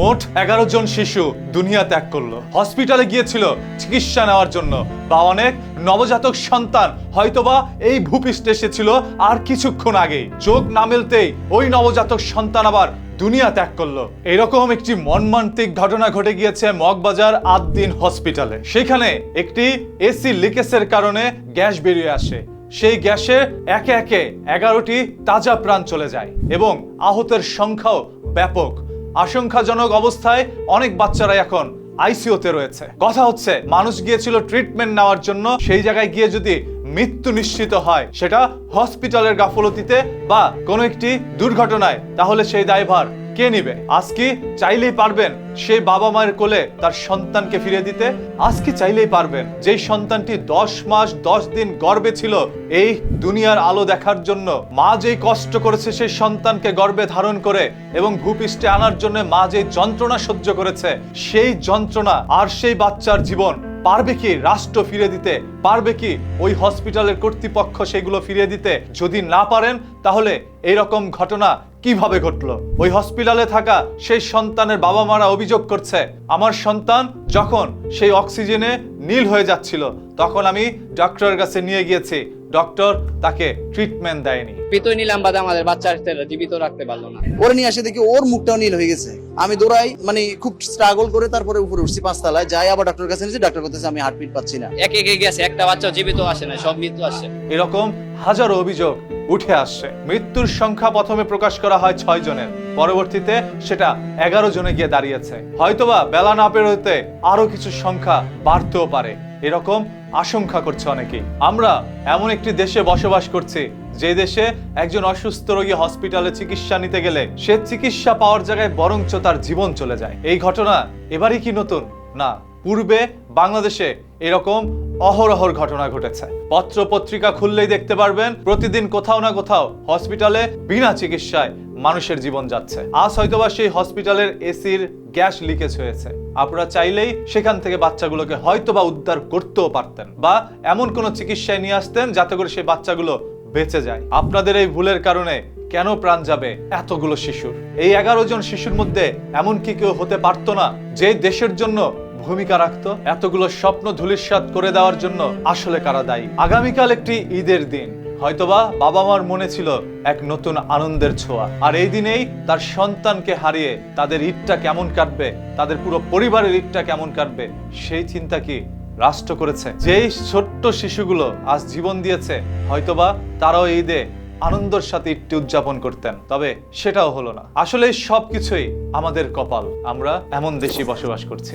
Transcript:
মোট 11 জন শিশু দুনিয়া ত্যাগ করলো। হসপিটালে গিয়েছিল চিকিৎসা নেওয়ার জন্য, বা অনেক নবজাতক সন্তান হয়তোবা এই ভূপৃষ্ঠে এসেছিল আর কিছুক্ষণ আগেই। চোখ না মেলতেই ওই নবজাতক সন্তান আবার দুনিয়া ত্যাগ করলো। এরকম একটি মর্মান্তিক ঘটনা ঘটে গিয়েছে মগবাজার আদ্দিন হসপিটালে। সেখানে একটি এসি লিকেজের কারণে গ্যাস বেরিয়ে আসে। সেই গ্যাসে একে একে 11টি তাজা প্রাণ চলে যায় এবং আহতের সংখ্যাও ব্যাপক। আশঙ্কাজনক অবস্থায় অনেক বাচ্চারা এখন আইসিইউতে রয়েছে। কথা হচ্ছে, মানুষ গিয়েছিল ট্রিটমেন্ট নেওয়ার জন্য, সেই জায়গায় গিয়ে যদি মৃত্যু নিশ্চিত হয় সেটা হসপিটালের গাফলতিতে বা কোনো একটি দুর্ঘটনায়, তাহলে সেই দায়ভার কে নিবে? আজকে চাইলেই পারবেন সেই বাবা মায়ের কোলে তার সন্তানকে ফিরিয়ে দিতে? আজকে চাইলেই পারবেন যেই সন্তানটি 10 মাস 10 দিন গর্ভে ছিল এই দুনিয়ার আলো দেখার জন্য? মা যেই কষ্ট করেছে সেই সন্তানকে গর্ভে ধারণ করে এবং ভূপৃষ্ঠে আনার জন্য মা যে যন্ত্রণা সহ্য করেছে, সেই যন্ত্রণা আর সেই বাচ্চার জীবন পারবে কি রাষ্ট্র ফিরে দিতে? পারবে কি ওই হসপিটালের কর্তৃপক্ষ সেগুলো ফিরিয়ে দিতে? যদি না পারেন তাহলে এইরকম ঘটনা কিভাবে ঘটলো? ওই হসপিটালে থাকা সেই সন্তানের বাবা মারা অভিযোগ করছে, আমার সন্তান যখন সেই অক্সিজেনে নীল হয়ে যাচ্ছিল তখন আমি ডক্টরের কাছে নিয়ে গিয়েছি, ডক্টর তাকে ট্রিটমেন্ট দেয়নি। ভিতরে নিলাম বাদে আমাদের বাচ্চাটা জীবিত রাখতে পারলো না। ওরে নিয়ে আসে দেখি ওর মুখটাও নীল হয়ে গেছে। আমি দৌড়াই, মানে খুব স্ট্রাগল করে তারপরে উপরে উঠছি 5 তলায়, যাই আবার ডক্টরের কাছে নিয়েছি। ডক্টর বলতেছে আমি হার্টবিট পাচ্ছি না। এক একে গেছে, একটা বাচ্চা জীবিত আসে না, সব মৃত্যু আসে। এরকম হাজারো অভিযোগ উঠে আসছে। মৃত্যুর সংখ্যা প্রথমে প্রকাশ করা হয় 6 জনের, পরবর্তীতে সেটা 11 জনে গিয়ে দাঁড়িয়েছে। হয়তোবা বেলা না পেরোতে আরো কিছু সংখ্যা বাড়তেও পারে, এরকম আশঙ্কা করছে অনেকেই। আমরা এমন একটি দেশে বসবাস করছি যে দেশে একজন অসুস্থ রোগী হসপিটালে চিকিৎসা নিতে গেলে সে চিকিৎসা পাওয়ার জায়গায় বরঞ্চ তার জীবন চলে যায়। এই ঘটনা এবারই কি নতুন? না, পূর্বে বাংলাদেশে এরকম অহরহর ঘটনা ঘটেছে। পত্র পত্রিকা খুললেই দেখতে পারবেন প্রতিদিন কোথাও না কোথাও হসপিটালে বিনা চিকিৎসায় মানুষের জীবন যাচ্ছে। আজ হয়তোবা সেই হসপিটালের এসির গ্যাস লিকেজ হয়েছে, আপনারা চাইলেই সেখান থেকে বাচ্চাগুলোকে হয়তোবা উদ্ধার করতেও পারতেন, বা এমন কোনো চিকিৎসায় নিয়ে আসতেন যাতে করে সেই বাচ্চাগুলো বেঁচে যায়। আপনাদের এই ভুলের কারণে কেন প্রাণ যাবে এতগুলো শিশুর? এই 11 জন শিশুর মধ্যে এমন কি কেউ হতে পারতো না যে দেশের জন্য ভূমিকা রাখতো? এতগুলো স্বপ্ন ধূলিসাৎ করে দেওয়ার জন্য আসলে কারা দায়ী? আগামীকাল একটি ঈদের দিন, হয়তোবা বাবা মার মনে ছিল এক নতুন আনন্দের ছোঁয়া, আর এই দিনেই তার সন্তানকে হারিয়ে তাদের ঈদটা কেমন কাটবে, তাদের পুরো পরিবারের ঈদটা কেমন কাটবে, সেই চিন্তা কি রাষ্ট্র করেছে? যেই ছোট্ট শিশুগুলো আজ জীবন দিয়েছে, হয়তোবা তারাও ঈদে আনন্দের সাথে ঈদটি উদযাপন করতেন, তবে সেটাও হলো না। আসলে সবকিছুই আমাদের কপাল, আমরা এমন দেশে বসবাস করছি।